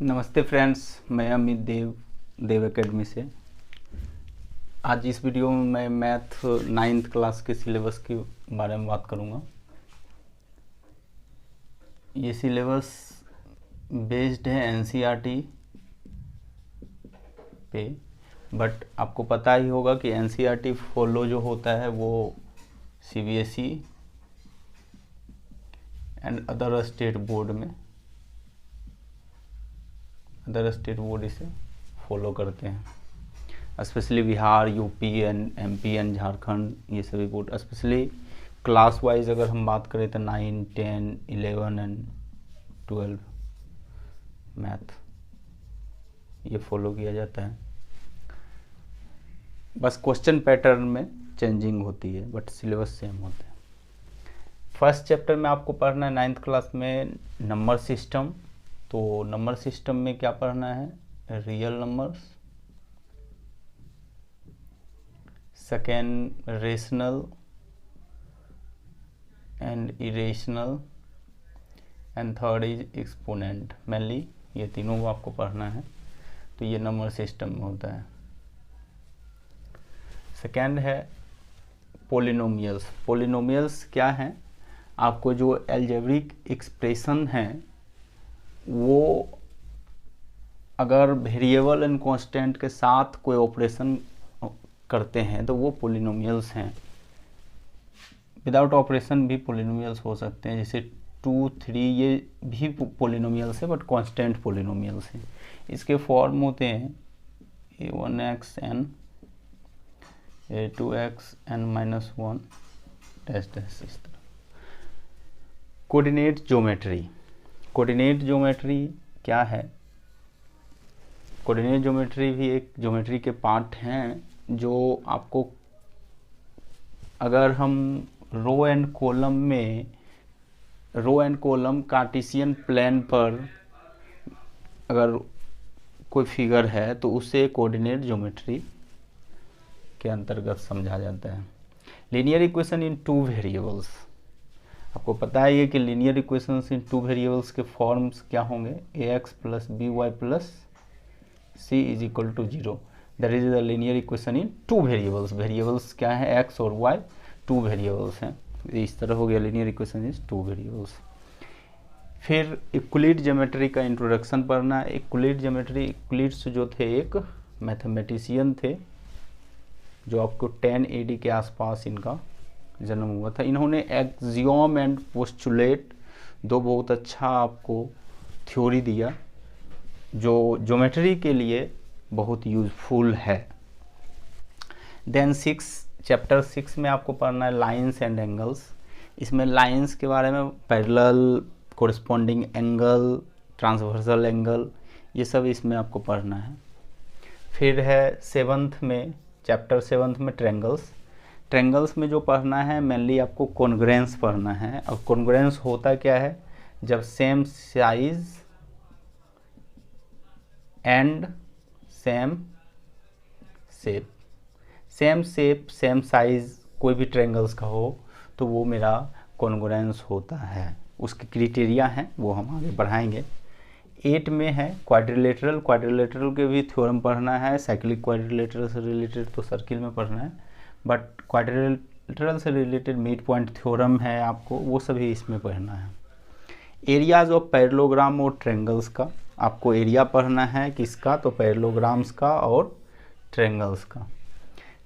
नमस्ते फ्रेंड्स, मैं अमित देव एकेडमी से। आज इस वीडियो में मैं मैथ 9th क्लास के सिलेबस के बारे में बात करूंगा। ये सिलेबस बेस्ड है एनसीईआरटी पे, बट आपको पता ही होगा कि एनसीईआरटी फॉलो जो होता है वो CBSE and other state board इसे फॉलो करते हैं। Specially Bihar, UP and MP and Jharkhand, ये सभी बोर्ड स्पेशली क्लास वाइज अगर हम बात करें तो 9, 10, 11 एंड 12 मैथ ये फॉलो किया जाता है। बस क्वेश्चन पैटर्न में चेंजिंग होती है बट सिलेबस सेम होता है। फर्स्ट चैप्टर में आपको पढ़ना है 9th क्लास में नंबर सिस्टम। तो नंबर सिस्टम में क्या पढ़ना है? Real numbers, second rational and irrational, and third is exponent. Mainly ये तीनों को आपको पढ़ना है। तो ये नंबर सिस्टम में होता है। सेकेंड है पोलिनोमियल्स। पोलिनोमियल्स क्या हैं? आपको जो एल्जेब्रिक एक्सप्रेशन हैं वो अगर वेरिएबल एंड कांस्टेंट के साथ कोई ऑपरेशन करते हैं तो वो पोलिनोमियल्स हैं। विदाउट ऑपरेशन भी पोलिनोमियल्स हो सकते हैं, जैसे 2, 3 ये भी पोलिनोमियल्स है बट कांस्टेंट पोलिनोमियल्स हैं। इसके फॉर्म होते हैं a1x n, a2x n minus 1 dash dash, इस तरह। Coordinate geometry. कोऑर्डिनेट ज्योमेट्री क्या है? कोऑर्डिनेट ज्योमेट्री भी एक ज्योमेट्री के पार्ट हैं जो आपको, अगर हम row and column Cartesian plane पर अगर कोई फिगर है तो उसे कोऑर्डिनेट ज्योमेट्री के अंतर्गत समझा जाता है। Linear equation in 2 variables. आपको पता है ये कि लीनियर इक्वेशंस इन 2 वेरिएबल्स के फॉर्म्स क्या होंगे? ax plus by plus c is equal to 0। That is the linear equation in 2 variables. Variables क्या है? x और y, 2 वेरिएबल्स हैं। इस तरह हो गया लीनियर इक्वेशन इज 2 वेरिएबल्स। फिर इक्वलिड ज्योमेट्री का इंट्रोडक्शन पढ़ना है। इक्वलिड्स जो थे एक मैथमेटिशियन थे जो आपको 10 AD के आसपास इनका जन्म हुआ था। इन्होंने एक्सियोम एंड पोस्टुलेट दो बहुत अच्छा आपको थ्योरी दिया जो ज्योमेट्री के लिए बहुत यूजफुल है। देन चैप्टर 6 में आपको पढ़ना है लाइंस एंड एंगल्स। इसमें लाइंस के बारे में पैरेलल, कोरिस्पोंडिंग एंगल, ट्रांसवर्सल एंगल, ये सब इसमें आपको पढ़ना है। फिर है चैप्टर 7 में ट्रेंगल्स में जो पढ़ना है मेनली आपको कॉन्ग्रुएंस पढ़ना है। और कॉन्ग्रुएंस होता क्या है? जब same size and same shape same size कोई भी ट्रेंगल्स का हो तो वो मेरा कॉन्ग्रुएंस होता है। उसके क्राइटेरिया हैं वो हम आगे बढ़ाएंगे। 8 में है क्वाड्रिलेटरल के भी थ्योरम पढ़ना है। साइक्लिक क्वाड्रिलेटरल से रिलेटेड तो सर्किल में पढ़ना है, बट क्वाड्रिलेटरल से रिलेटेड मिड पॉइंट थ्योरम है आपको, वो सभी इसमें पढ़ना है। एरियाज ऑफ पैरेललोग्राम और ट्रेंगल्स का आपको एरिया पढ़ना है, किसका? तो पैरेललोग्राम्स का और ट्रेंगल्स का।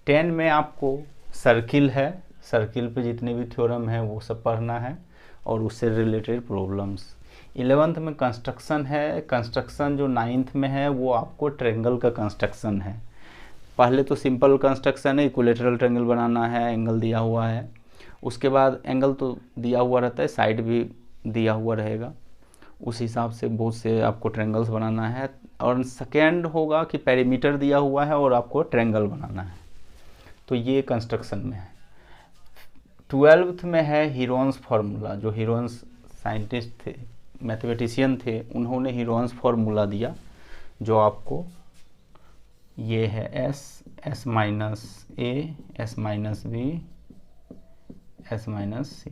10 में आपको सर्किल है, सर्किल पे जितने भी थ्योरम है वो सब पढ़ना है और उससे रिलेटेड प्रॉब्लम्स। 11th में कंस्ट्रक्शन है। कंस्ट्रक्शन जो 9th में है वो आपको ट्रेंगल का कंस्ट्रक्शन है। पहले तो सिंपल कंस्ट्रक्शन है, इक्विलेटरल ट्रायंगल बनाना है, एंगल दिया हुआ है। उसके बाद एंगल तो दिया हुआ रहता है, साइड भी दिया हुआ रहेगा, उस हिसाब से बहुत से आपको ट्रायंगल्स बनाना है। और सेकेंड होगा कि पेरीमीटर दिया हुआ है और आपको ट्रायंगल बनाना है। तो ये कंस्ट्रक्शन में है। 12th में है हीरोन्स फार्मूला। जो हीरोन्स साइंटिस्ट थे, मैथमेटिशियन थे, उन्होंने हीरोन्स फार्मूला दिया जो आपको ये है s minus a, s minus b, s minus c।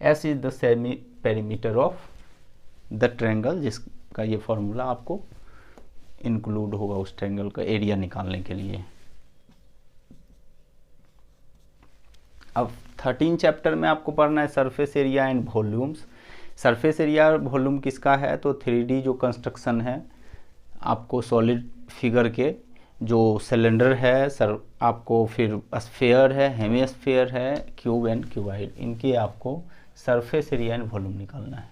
s is the semi perimeter of the triangle जिसका का ये फॉर्मूला आपको इंक्लूड होगा उस ट्रायंगल का एरिया निकालने के लिए। अब 13 चैप्टर में आपको पढ़ना है surface area and volumes. Surface area और वॉल्यूम किसका है, तो 3D जो कंस्ट्रक्शन है, आपको सॉलिड फिगर के जो सिलेंडर है सर, आपको फिर स्फेयर है, हेमिस्फेयर है, क्यूब एंड क्यूबाइड, इनके आपको सरफेस एरिया एंड वॉल्यूम निकालना है।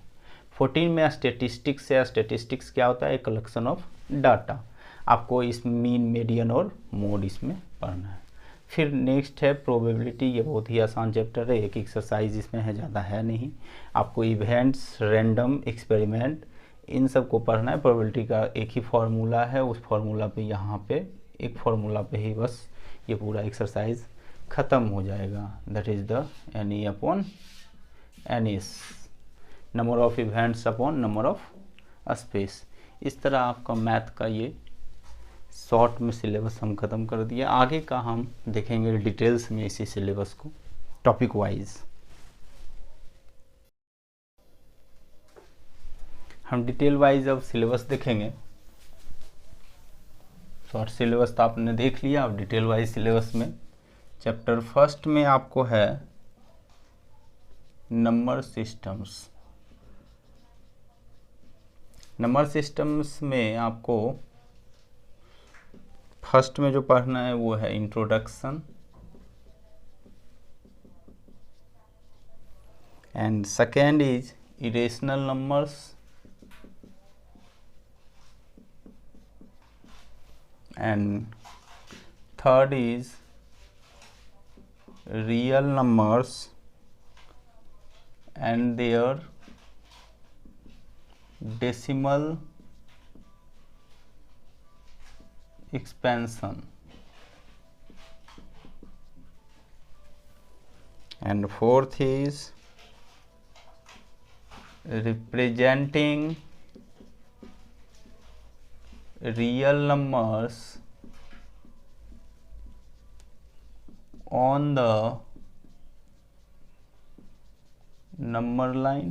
14 में स्टेटिस्टिक्स है। स्टेटिस्टिक्स क्या होता है, कलेक्शन ऑफ डाटा। आपको इस मीन, मीडियन और मोड इसमें पढ़ना है। फिर नेक्स्ट है प्रोबेबिलिटी। ये बहुत ही आसान चैप्टर है, एक एक्सरसाइज इसमें है, ज़्यादा है नहीं। आपको इवेंट्स, रैंडम, एक्सपेरिमेंट, इन सब को पढ़ना है। प्रोबेबिलिटी का एक ही फार्मूला है, उस फार्मूला पे यहाँ पे एक फार्मूला पे ही बस ये पूरा एक्सरसाइज ख़त्म हो जाएगा। That is the n upon n s, number of events upon number of space. इस तरह आपका मैथ का ये शॉर्ट में सिलेबस हम ख़त्म कर दिया। आगे का हम देखेंगे डिटेल्स में इसी सिलेबस को टॉपिक वाइज। हम डिटेल वाइज अब सिलेबस देखेंगे। शॉर्ट सिलेबस तो आपने देख लिया, अब डिटेल वाइज सिलेबस में चैप्टर फर्स्ट में आपको है नंबर सिस्टम्स। नंबर सिस्टम्स में आपको फर्स्ट में जो पढ़ना है वो है introduction, and second is irrational numbers, and third is real numbers and their decimal expansion, and fourth is representing real numbers on the number line,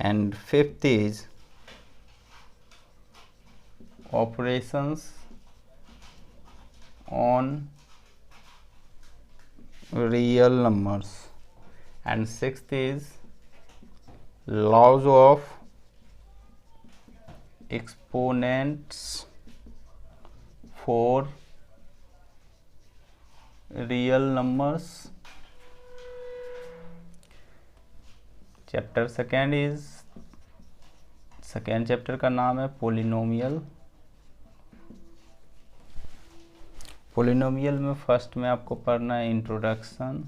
and fifth is operations on real numbers, and sixth is laws of exponents for real numbers. Chapter second is, second chapter का नाम है polynomial. Polynomial में first में आपको पढ़ना है introduction,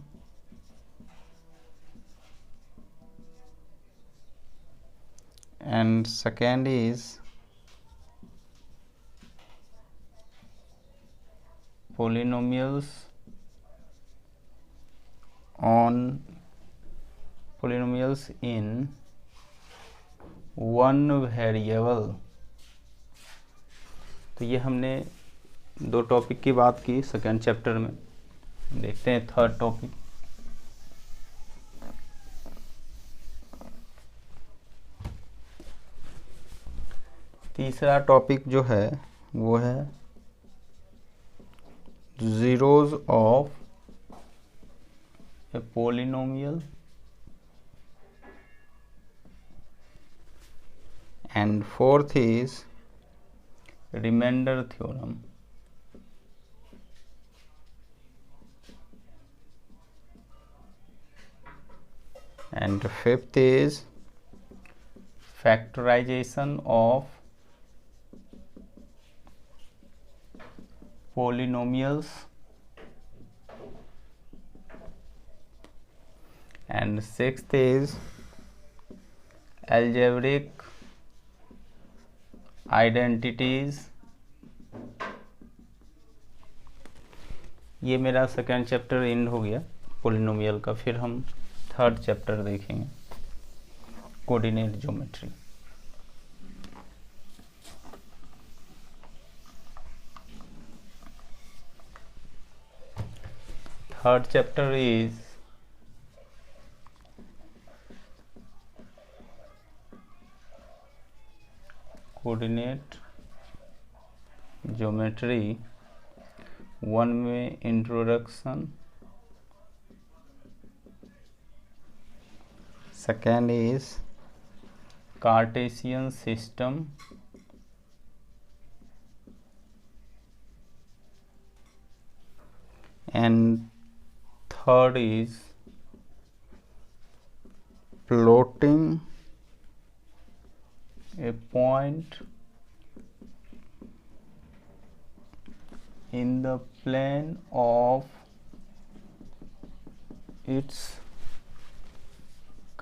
and second is polynomials in one variable। तो ये हमने दो टॉपिक की बात की सेकेंड चैप्टर में। देखते हैं थर्ड टॉपिक। तीसरा टॉपिक जो है वो है zeros of a polynomial, and fourth is remainder theorem, and fifth is factorization of polynomials, and sixth is algebraic identities। ये मेरा सेकेंड चैप्टर एंड हो गया पोलिनोमियल का। फिर हम थर्ड चैप्टर देखेंगे coordinate geometry. Third chapter is coordinate geometry 1 में introduction, second is Cartesian system, and third is plotting a point in the plane of its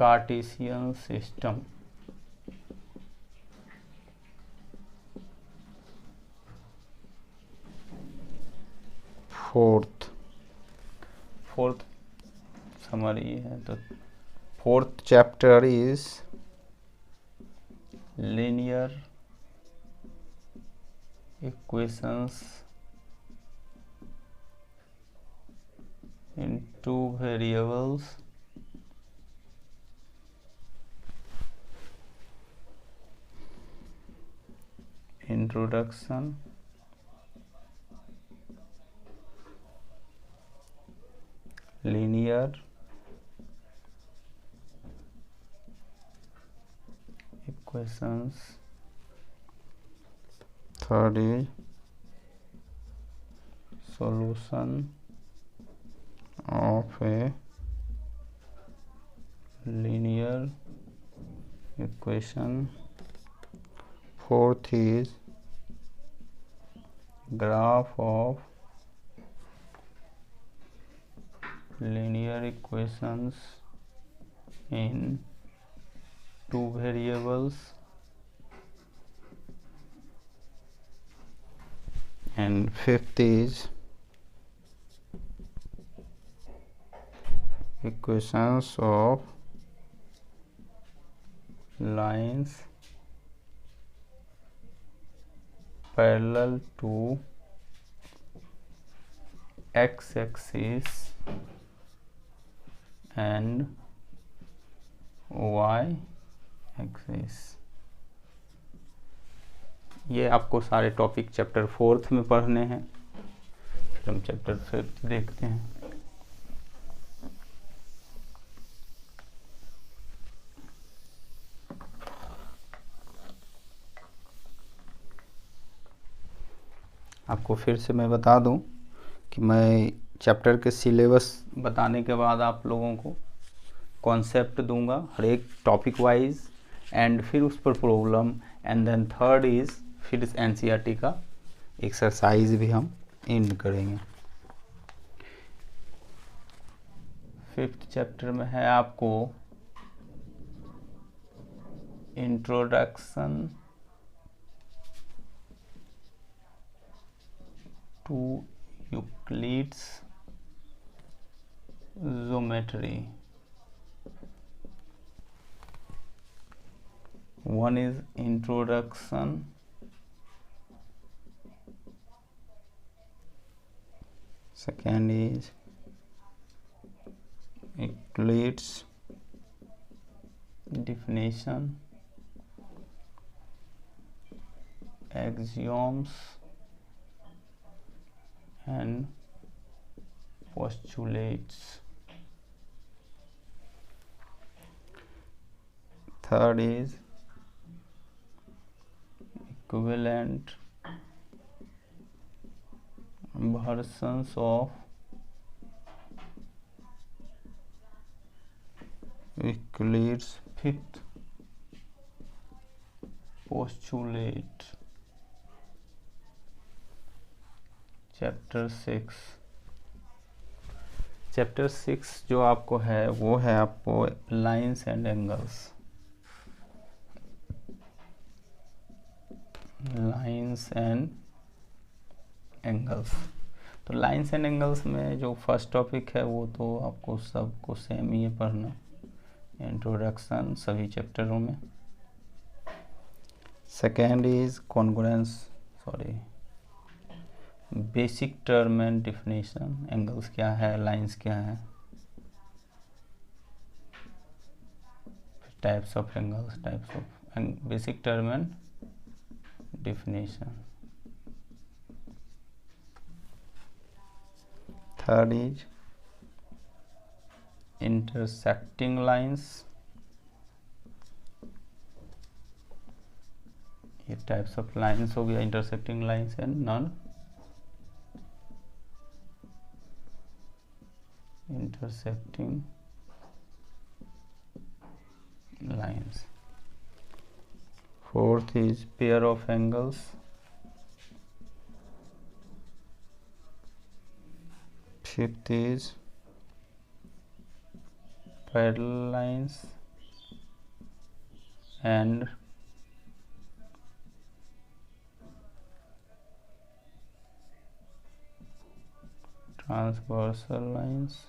Cartesian system. Fourth summary है, तो fourth chapter is linear equations in 2 variables, introduction, linear equations, third is solution of a linear equation, fourth is graph of linear equations in 2 variables, and fifth is equations of lines parallel to x-axis and y-axis। ये आपको सारे topic chapter 4 में पढ़ने हैं। फिर हम chapter 5 देखते हैं। आपको फिर से मैं बता दूं कि मैं चैप्टर के सिलेबस बताने के बाद आप लोगों को कॉन्सेप्ट दूंगा हर एक टॉपिक वाइज, एंड फिर उस पर problem, and then third is फिर एनसीईआरटी का एक्सरसाइज भी हम एंड करेंगे। फिफ्थ चैप्टर में है आपको introduction to Euclid's geometry. One is introduction, second is Euclid's definition, axioms and postulates. Third is equivalent versions of Euclid's fifth postulate। Chapter 6 जो आपको है वो है आपको lines and angles. Lines and angles, तो लाइन्स एंड एंगल्स में जो first topic है वो तो आपको सबको सेम ही है पढ़ना, इंट्रोडक्शन सभी चैप्टरों में। Second is congruence, basic term and definition, angles क्या है, लाइन्स क्या है, types of angles, types of basic term and definition. Third is intersecting lines. ये टाइप्स ऑफ लाइंस हो गया, intersecting lines and non intersecting lines. Fourth is pair of angles. Fifth is parallel lines and transversal lines.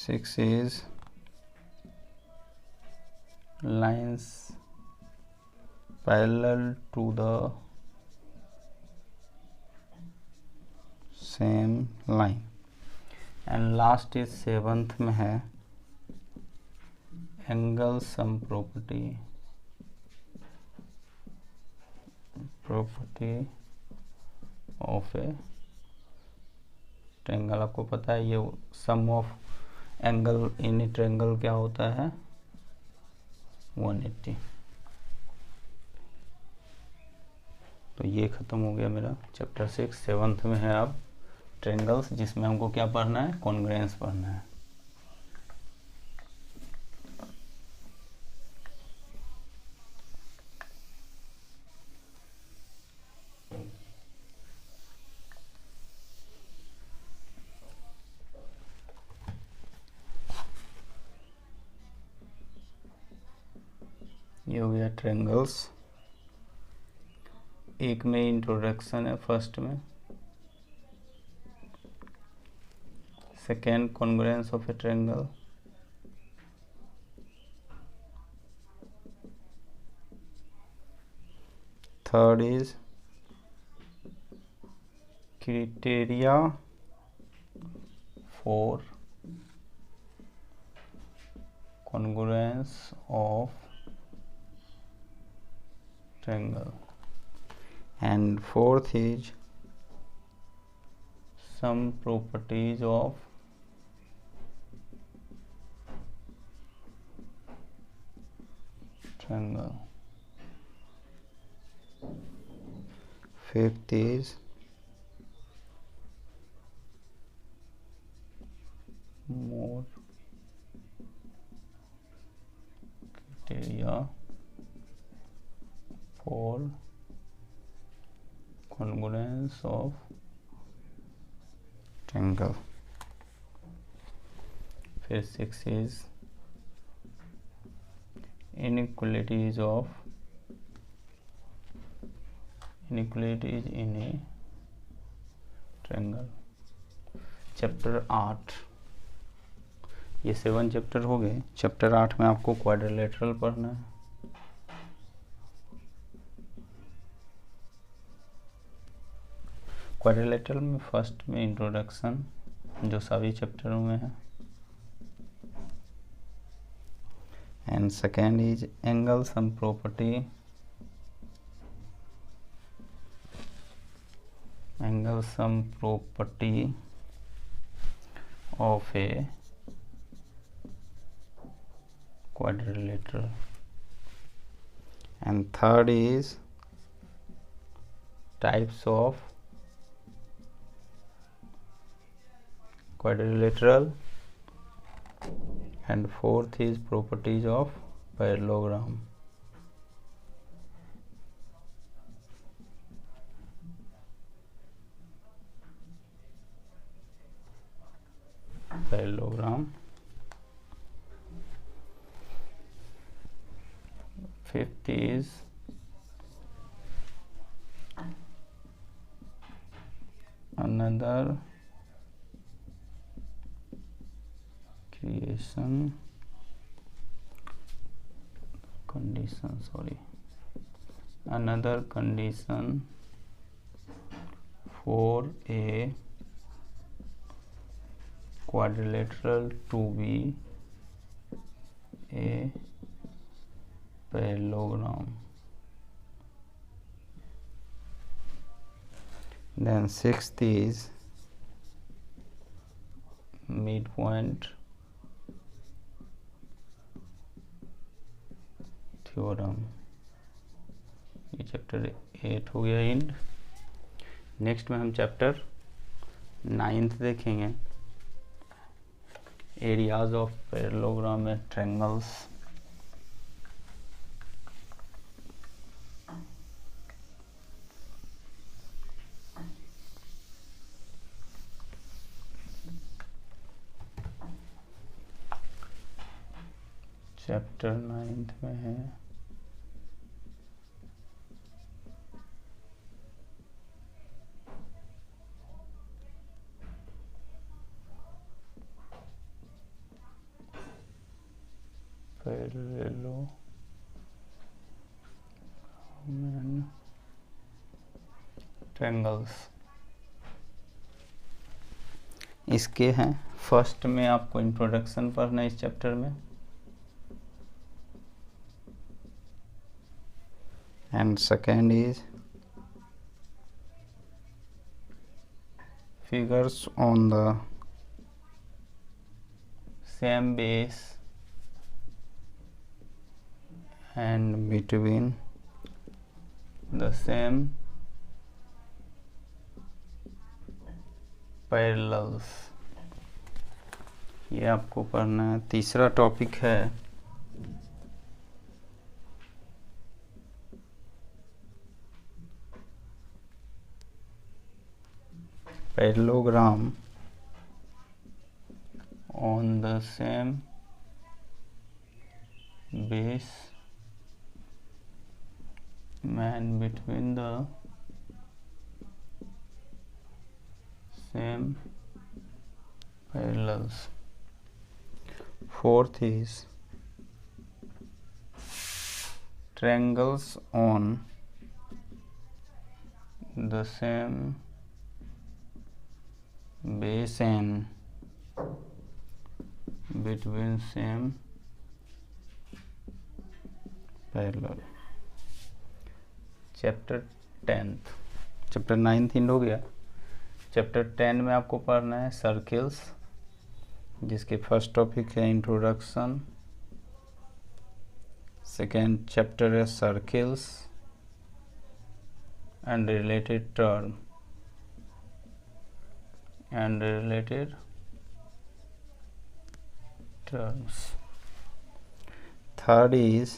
Six is lines parallel to the same line. And last is seventh में है angle sum property of a triangle. आपको पता है ये sum of angle in a triangle क्या होता है, 180. तो ये ख़त्म हो गया मेरा चैप्टर 6. सेवन्थ में है अब ट्रायंगल्स, जिसमें हमको क्या पढ़ना है, कॉन्ग्रुएंस पढ़ना है. ये हो गया ट्रायंगल्स. एक में इंट्रोडक्शन है, फर्स्ट में. Second, congruence of A triangle. Third is criteria for congruence of triangle. And fourth is some properties of triangle. Fifth is more criteria for congruence of triangle. फिर 6 is inequalities in a triangle. Chapter 8, ये 7 chapter हो गए. Chapter 8 में आपको quadrilateral पढ़ना है. Quadrilateral में first में इंट्रोडक्शन, जो सभी चैप्टरों में है. And second is angle sum property of A quadrilateral. And third is types of quadrilateral. And fourth is properties of parallelogram. Fifth is another condition for a quadrilateral to be a parallelogram. Then sixth is midpoint theorem. ये chapter 8 हो गया and. Next में हम chapter 9th देखेंगे, areas of parallelogram and triangles. Chapter 9th में है parallelogram and triangles. इसके हैं, फर्स्ट में आपको इंट्रोडक्शन पढ़ना है इस चैप्टर में, and second is figures on the same base and between the same parallels। ये आपको पढ़ना है। तीसरा टॉपिक है parallelogram on the same base and between the same parallels। Fourth is triangles on the same base and between same parallel। Chapter 10th, chapter 9th and हो गया। Chapter 10 में आपको पढ़ना है सर्किल्स, जिसके फर्स्ट टॉपिक है introduction. Second chapter है circles and related term and related terms। Third is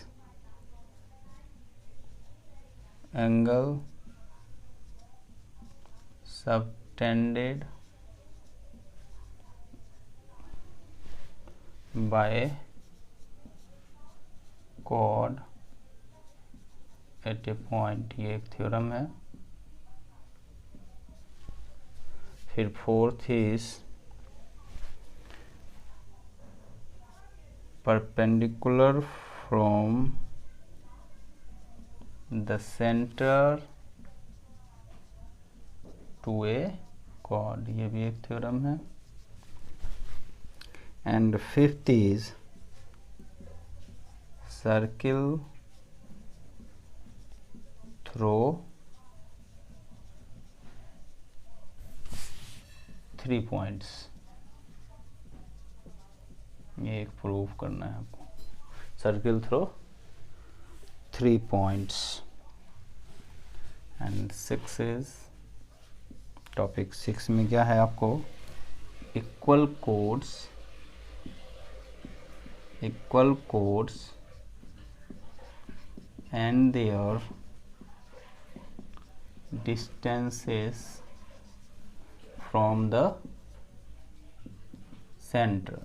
angle subtended by chord at a point। ये एक थ्योरम है। फिर fourth is perpendicular from the centre to a chord. ये भी एक theorem है। And fifth is circle through 3 points. ये एक प्रूव करना है आपको, circle through 3 points. And 6 is topic 6 में क्या है आपको, equal chords and their distances from the center।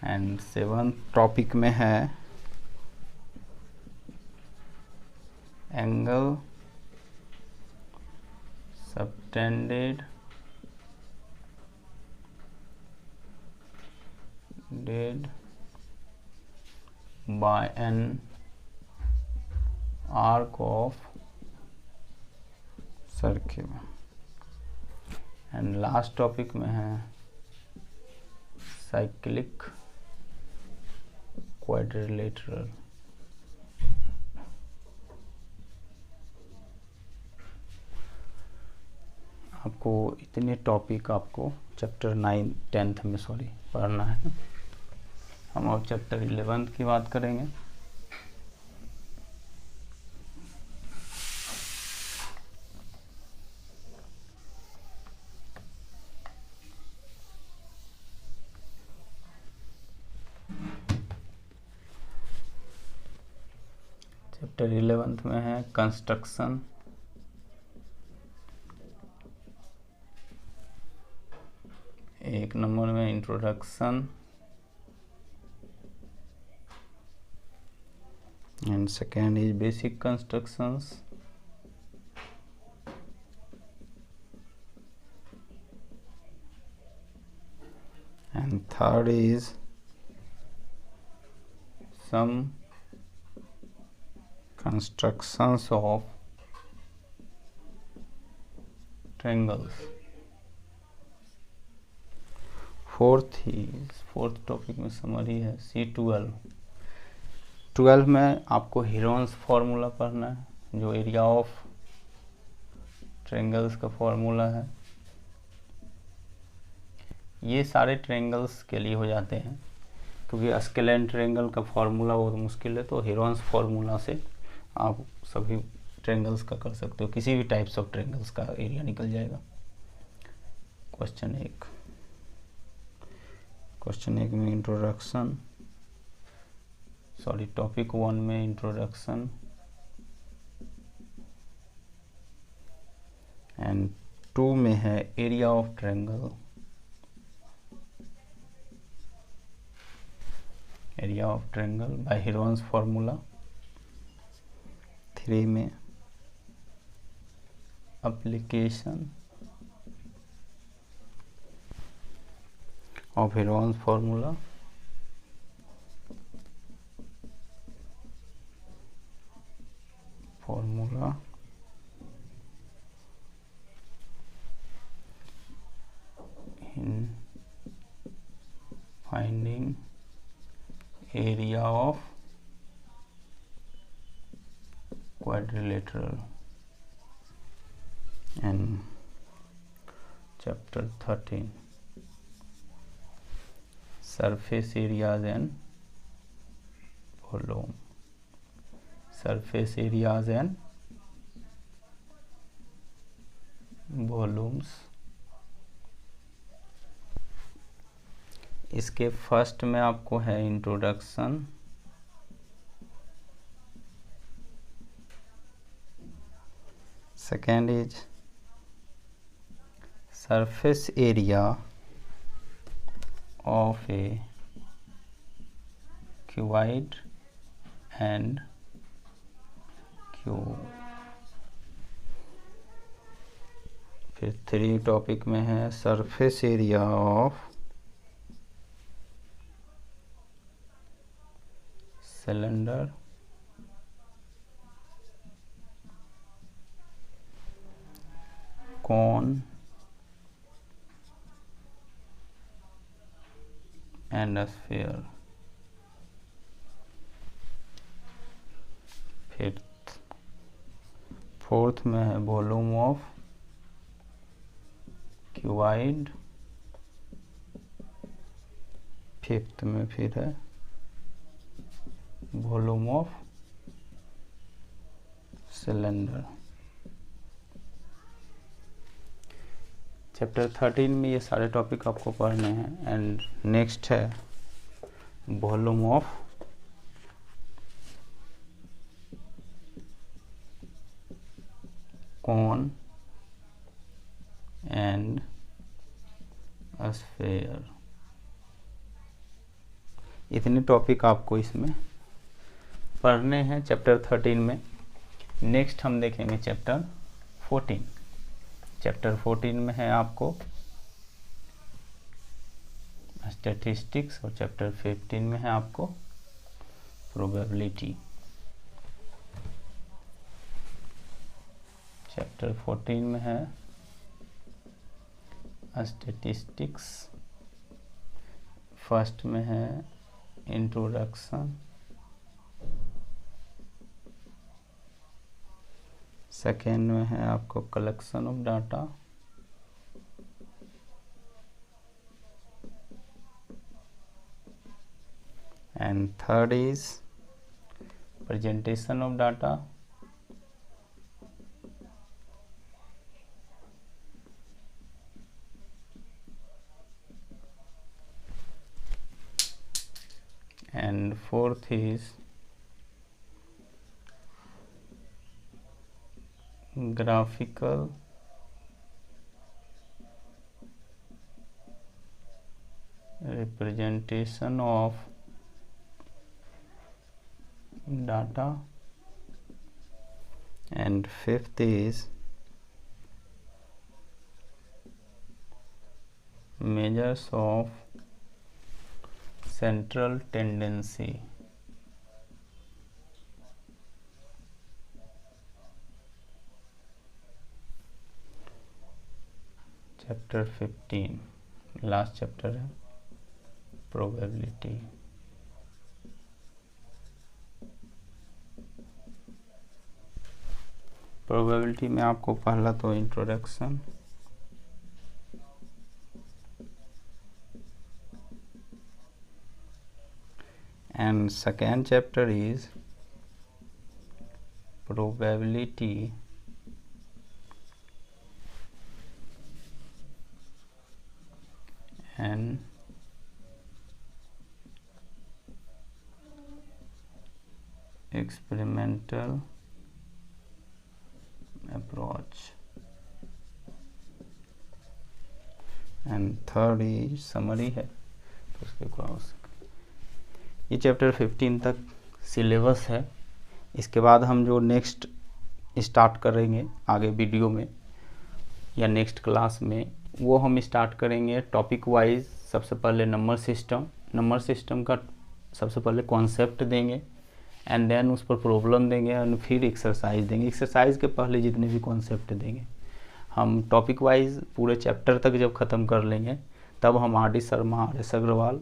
And 7th topic में है angle subtended by an arc of circle. And last topic में है साइक्लिक क्वाड्रिलेटरल। आपको इतने टॉपिक आपको चैप्टर 9 10th में पढ़ना है। हम अब चैप्टर 11 की बात करेंगे। चैप्टर 11 में है कंस्ट्रक्शन, एक नंबर में introduction and second is basic constructions and third is some constructions of triangles। Fourth topic में समरी है C12। 12 में आपको हीरोन्स फार्मूला पढ़ना है, जो एरिया ऑफ ट्रायंगल्स का फार्मूला है। ये सारे ट्रायंगल्स के लिए हो जाते हैं, क्योंकि स्केलेन ट्रायंगल का फार्मूला बहुत मुश्किल है, तो हीरोन्स फार्मूला से आप सभी ट्रायंगल्स का कर सकते हो, किसी भी टाइप्स ऑफ ट्रायंगल्स का एरिया निकल जाएगा। क्वेश्चन एक में इंट्रोडक्शन, टॉपिक 1 में इंट्रोडक्शन एंड 2 में है area of triangle, by Heron's formula. 3 में application of Heron's formula. in finding area of quadrilateral and chapter 13 surface areas and volume, volumes। इसके फर्स्ट में आपको है introduction, second is surface area of A cuboid and cube. फिर 3 topic में है surface area of cylinder, cone and a sphere। फिर 4th में है वॉल्यूम ऑफ क्यूबॉइड। 5th में फिर है वॉल्यूम ऑफ सिलेंडर। चैप्टर 13 में ये सारे टॉपिक आपको पढ़ने हैं। एंड नेक्स्ट है volume of cone and sphere. इतने टॉपिक आपको इसमें पढ़ने हैं चैप्टर 13 में। नेक्स्ट हम देखेंगे चैप्टर 14। चैप्टर 14 में है आपको स्टैटिस्टिक्स और चैप्टर 15 में है आपको प्रोबेबिलिटी। चैप्टर 14 में है स्टैटिस्टिक्स, फर्स्ट में है इंट्रोडक्शन, सेकेंड में है आपको collection of data, and third is presentation of data, and fourth is graphical representation of data, and fifth is measures of central tendency. Chapter 15 last chapter है, probability. Probability में आपको पहला तो introduction, and second chapter is probability and experimental approach, and third is summary है, तो उसके cross. ये chapter 15 तक सिलेबस है। इसके बाद हम जो नेक्स्ट स्टार्ट करेंगे आगे वीडियो में या नेक्स्ट क्लास में, वो हम स्टार्ट करेंगे टॉपिक वाइज। सबसे पहले नंबर सिस्टम का सबसे पहले कॉन्सेप्ट देंगे, एंड देन उस पर प्रॉब्लम देंगे, एंड फिर एक्सरसाइज देंगे। एक्सरसाइज के पहले जितने भी कॉन्सेप्ट देंगे हम टॉपिक वाइज पूरे चैप्टर तक जब ख़त्म कर लेंगे, तब हम RD. Sharma, RS. Agarwal,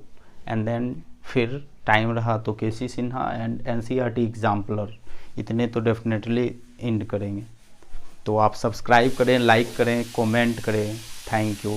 and then फिर टाइम रहा तो KC. Sinha and NCERT. Exemplar, इतने तो डेफिनेटली एंड करेंगे। तो आप सब्सक्राइब करें, लाइक करें, कमेंट करें। Thank you.